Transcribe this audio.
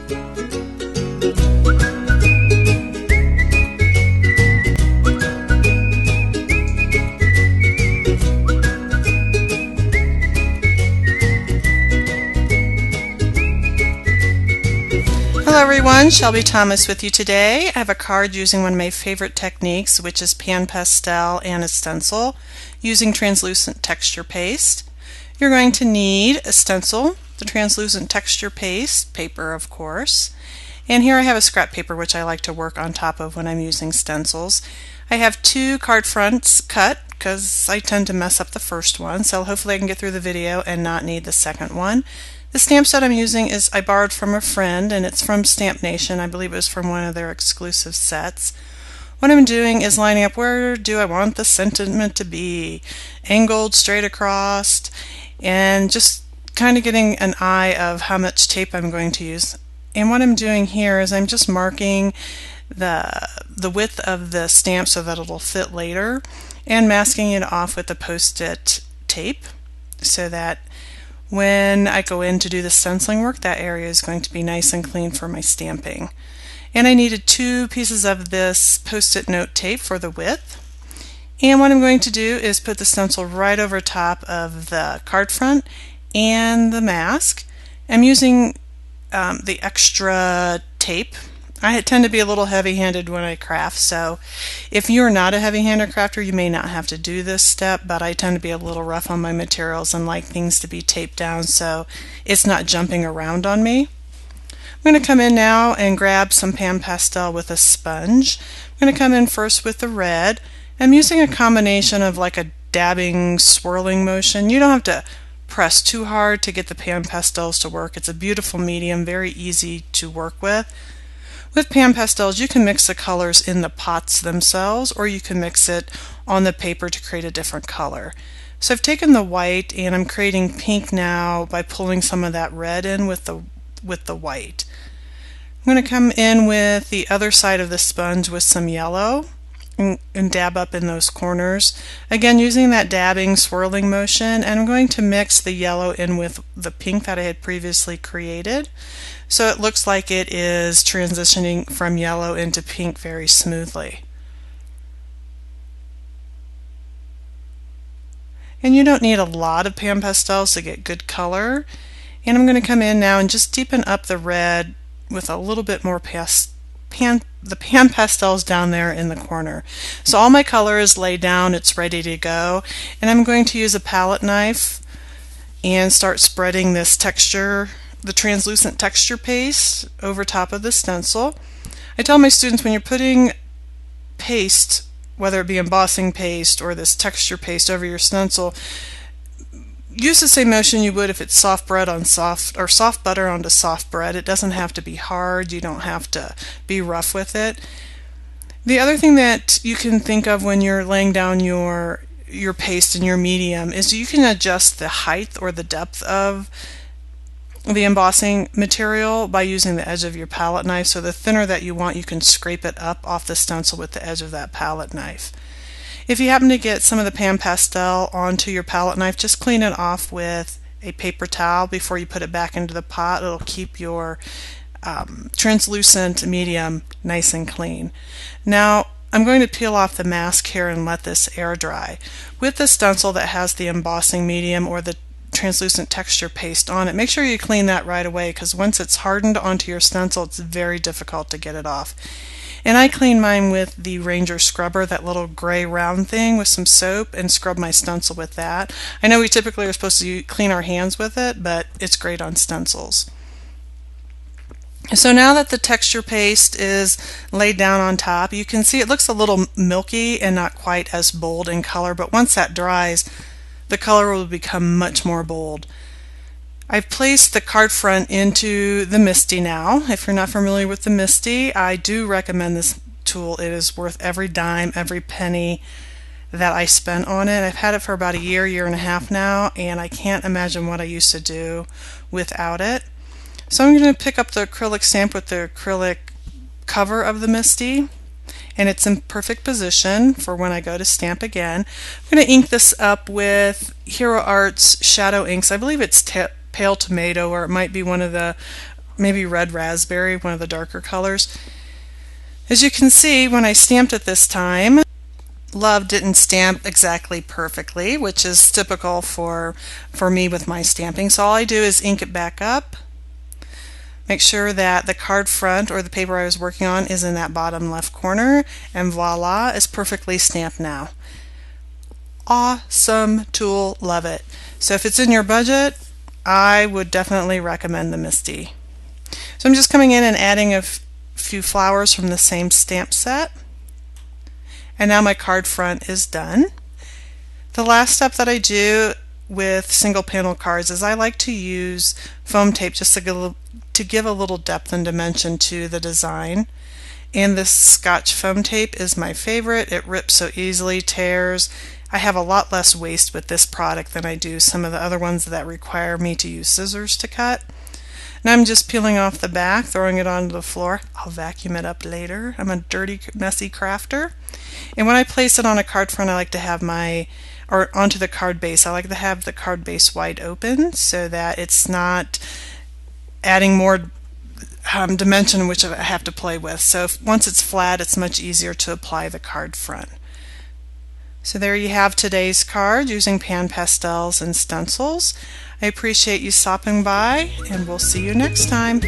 Hello everyone, Shelby Thomas with you today. I have a card using one of my favorite techniques, which is pan pastel and a stencil using translucent texture paste. You're going to need a stencil, the translucent texture paste, paper of course, and here I have a scrap paper which I like to work on top of when I'm using stencils. I have two card fronts cut because I tend to mess up the first one, so hopefully I can get through the video and not need the second one. The stamp set I'm using is I borrowed from a friend, and it's from Stamp Nation. I believe it was from one of their exclusive sets. What I'm doing is lining up where do I want the sentiment to be, angled straight across, and just kind of getting an eye of how much tape I'm going to use. And what I'm doing here is I'm just marking the width of the stamp so that it'll fit later, and masking it off with the post-it tape so that when I go in to do the stenciling work, that area is going to be nice and clean for my stamping. And I needed 2 pieces of this post-it note tape for the width. And what I'm going to do is put the stencil right over top of the card front and the mask. I'm using the extra tape. I tend to be a little heavy-handed when I craft, so if you're not a heavy-handed crafter, you may not have to do this step, but I tend to be a little rough on my materials and like things to be taped down so it's not jumping around on me. I'm going to come in now and grab some pan pastel with a sponge. I'm going to come in first with the red. I'm using a combination of like a dabbing, swirling motion. You don't have to press too hard to get the pan pastels to work. It's a beautiful medium, very easy to work with. With pan pastels, you can mix the colors in the pots themselves, or you can mix it on the paper to create a different color. So I've taken the white and I'm creating pink now by pulling some of that red in with the white. I'm going to come in with the other side of the sponge with some yellow and dab up in those corners. Again, using that dabbing, swirling motion, and I'm going to mix the yellow in with the pink that I had previously created. So it looks like it is transitioning from yellow into pink very smoothly. And you don't need a lot of pan pastels to get good color. And I'm going to come in now and just deepen up the red with a little bit more pan pastels down there in the corner. So all my color is laid down, it's ready to go. And I'm going to use a palette knife and start spreading this texture, the translucent texture paste over top of the stencil. I tell my students when you're putting paste, whether it be embossing paste or this texture paste over your stencil, use the same motion you would if it's soft bread on soft, or soft butter onto soft bread. It doesn't have to be hard, you don't have to be rough with it. The other thing that you can think of when you're laying down your paste in your medium is you can adjust the height or the depth of the embossing material by using the edge of your palette knife. So the thinner that you want, you can scrape it up off the stencil with the edge of that palette knife. If you happen to get some of the pan pastel onto your palette knife, just clean it off with a paper towel before you put it back into the pot. It'll keep your translucent medium nice and clean. Now I'm going to peel off the mask here and let this air dry. With the stencil that has the embossing medium or the translucent texture paste on it, make sure you clean that right away, because once it's hardened onto your stencil, it's very difficult to get it off. And I clean mine with the Ranger scrubber, that little gray round thing, with some soap, and scrub my stencil with that. I know we typically are supposed to clean our hands with it, but it's great on stencils. So now that the texture paste is laid down on top, you can see it looks a little milky and not quite as bold in color, but once that dries, the color will become much more bold. I've placed the card front into the Misty now. If you're not familiar with the Misty, I do recommend this tool. It is worth every dime, every penny that I spent on it. I've had it for about a year and a half now, and I can't imagine what I used to do without it. So I'm going to pick up the acrylic stamp with the acrylic cover of the Misty, and it's in perfect position for when I go to stamp again. I'm going to ink this up with Hero Art's Shadow Inks. I believe it's Pale Tomato, or it might be one of the maybe red raspberry, one of the darker colors. As you can see, when I stamped it this time, Love didn't stamp exactly perfectly, which is typical for me with my stamping. So all I do is ink it back up, make sure that the card front or the paper I was working on is in that bottom left corner, and voila, it's perfectly stamped now. Awesome tool, love it. So if it's in your budget, I would definitely recommend the MISTI. So I'm just coming in and adding a few flowers from the same stamp set. And now my card front is done. The last step that I do with single panel cards is I like to use foam tape just to give a little depth and dimension to the design. And this Scotch foam tape is my favorite. It rips so easily, tears. I have a lot less waste with this product than I do some of the other ones that require me to use scissors to cut. Now I'm just peeling off the back, throwing it onto the floor. I'll vacuum it up later. I'm a dirty, messy crafter. And when I place it on a card front, I like to have onto the card base, I like to have the card base wide open so that it's not adding more dimension which I have to play with. So once it's flat, it's much easier to apply the card front. So there you have today's card using pan pastels and stencils. I appreciate you stopping by, and we'll see you next time.